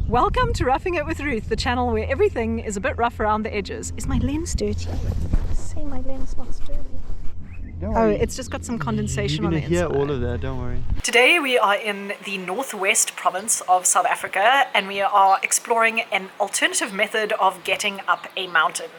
Welcome to Roughing It with Ruth, the channel where everything is a bit rough around the edges. Is my lens dirty? Say my lens not dirty. Oh, it's just got some condensation on the inside. You're gonna hear all of that, don't worry. Today we are in the northwest province of South Africa and we are exploring an alternative method of getting up a mountain.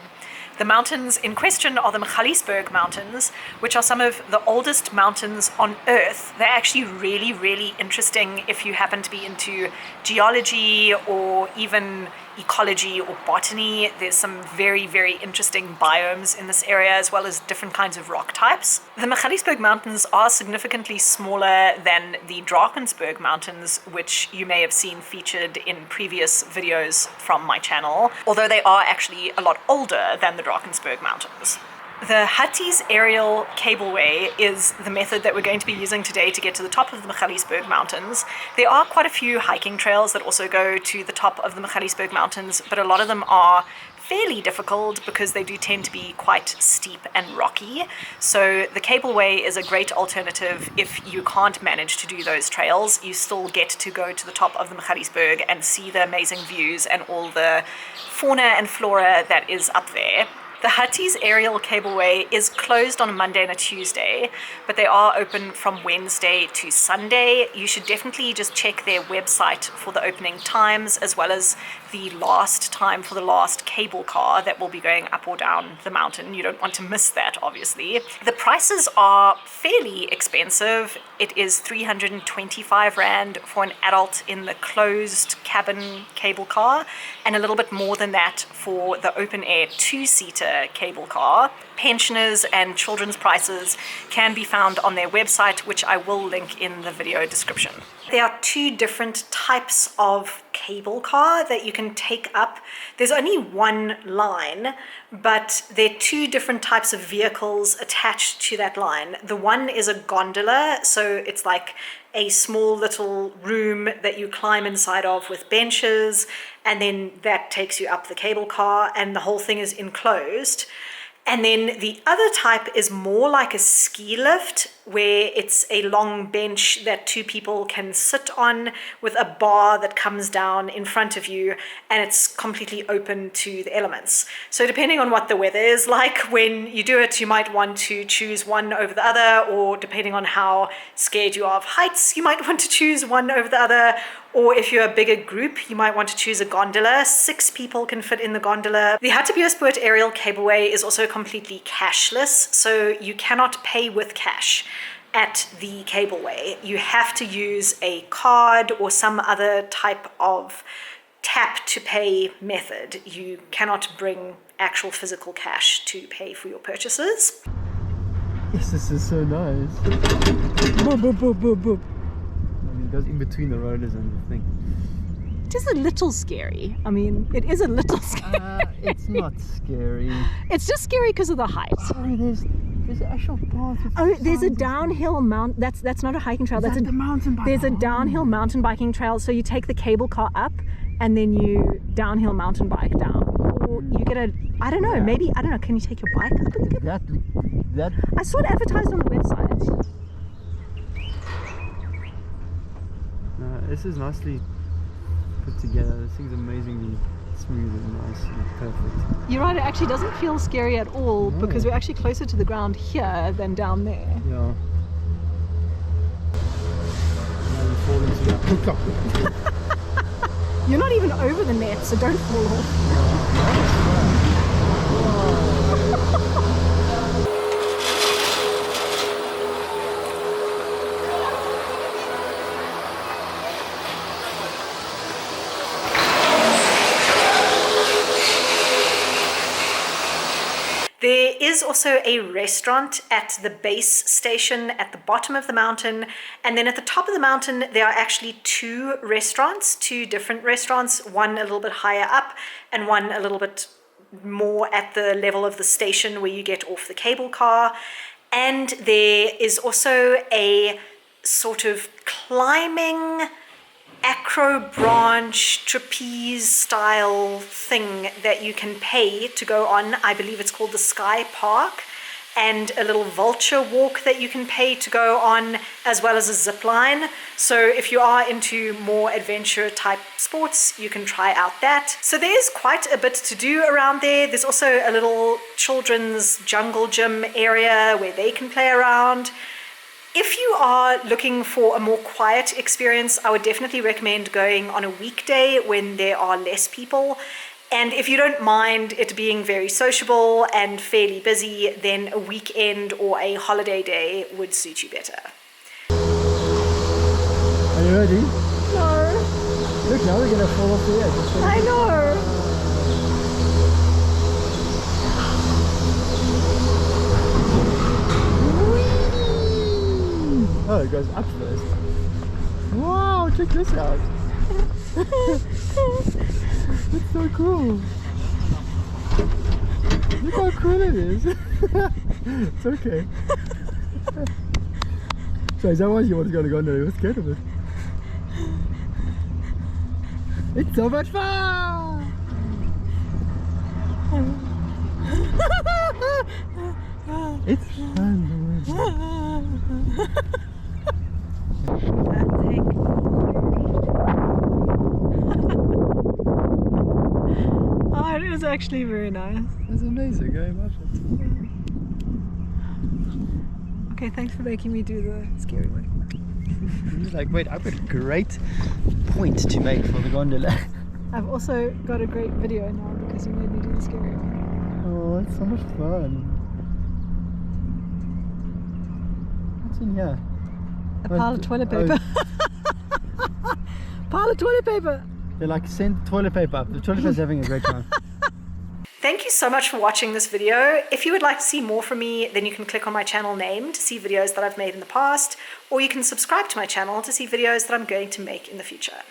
The mountains in question are the Magaliesberg Mountains, which are some of the oldest mountains on Earth. They're actually really, really interesting if you happen to be into geology or even ecology or botany. There's some very, very interesting biomes in this area, as well as different kinds of rock types. The Magaliesberg Mountains are significantly smaller than the Drakensberg Mountains, which you may have seen featured in previous videos from my channel, although they are actually a lot older than the Drakensberg Mountains. The Harties Aerial Cableway is the method that we're going to be using today to get to the top of the Magaliesberg Mountains. There are quite a few hiking trails that also go to the top of the Magaliesberg Mountains, but a lot of them are fairly difficult because they do tend to be quite steep and rocky. So the cableway is a great alternative if you can't manage to do those trails. You still get to go to the top of the Magaliesberg and see the amazing views and all the fauna and flora that is up there. The Harties Aerial Cableway is closed on a Monday and a Tuesday, but they are open from Wednesday to Sunday. You should definitely just check their website for the opening times, as well as the last time for the last cable car that will be going up or down the mountain. You don't want to miss that, obviously. The prices are fairly expensive. It is 325 Rand for an adult in the closed cabin cable car, and a little bit more than that for the open air two-seater cable car. Pensioners and children's prices can be found on their website, which I will link in the video description. There are two different types of cable car that you can take up. There's only one line, but there are two different types of vehicles attached to that line. The one is a gondola, so it's like a small little room that you climb inside of with benches, and then that takes you up the cable car, and the whole thing is enclosed. And then the other type is more like a ski lift, where it's a long bench that two people can sit on with a bar that comes down in front of you, and it's completely open to the elements. So depending on what the weather is like when you do it, you might want to choose one over the other, or depending on how scared you are of heights, you might want to choose one over the other. Or if you're a bigger group, you might want to choose a gondola. 6 people can fit in the gondola. The Hartebeestpoort Aerial Cableway is also completely cashless, so you cannot pay with cash at the cableway. You have to use a card or some other type of tap to pay method. You cannot bring actual physical cash to pay for your purchases. Yes, this is so nice. Boop, boop, boop, boop, boop. It goes in between the rollers and the thing. It is a little scary. I mean, it is a little scary. It's not scary. It's just scary because of the height. Oh, there's an actual path. Oh, there's a downhill mount. That's not a hiking trail. That's the mountain bike. There's a downhill mountain biking trail. So you take the cable car up, and then you downhill mountain bike down. Or you get a, I don't know, maybe, I don't know. Can you take your bike up and get That. I saw it advertised on the website. This is nicely put together. This thing's amazingly smooth and nice and perfect. You're right, it actually doesn't feel scary at all because we're actually closer to the ground here than down there. Yeah. Now we fall into that. You're not even over the net, so don't fall off. There is also a restaurant at the base station at the bottom of the mountain, and then at the top of the mountain there are actually two different restaurants, one a little bit higher up and one a little bit more at the level of the station where you get off the cable car. And there is also a sort of climbing acro branch trapeze style thing that you can pay to go on. I believe it's called the Sky Park, and a little vulture walk that you can pay to go on, as well as a zip line. So if you are into more adventure type sports, you can try out that. So there's quite a bit to do around there. There's also a little children's jungle gym area where they can play around. If you are looking for a more quiet experience, I would definitely recommend going on a weekday when there are less people. And if you don't mind it being very sociable and fairly busy, then a weekend or a holiday day would suit you better. Are you ready? No. Look, now we're gonna fall off the edge. I know. Oh, it goes up first. Wow, check this out. It's so cool. Look how cool it is. It's okay. So is that why you want to go to gondola? You were scared of it. It's so much fun! It's fun. Oh, it is actually very nice. It's amazing, I love it. Okay, thanks for making me do the scary way. He's like, wait, I've got a great point to make for the gondola. I've also got a great video now because you made me do the scary one. Oh, it's so much fun. What's in here? A pile of toilet paper. Pile of toilet paper. They're like, send toilet paper up. The toilet paper's having a great time. Thank you so much for watching this video. If you would like to see more from me, then you can click on my channel name to see videos that I've made in the past, or you can subscribe to my channel to see videos that I'm going to make in the future.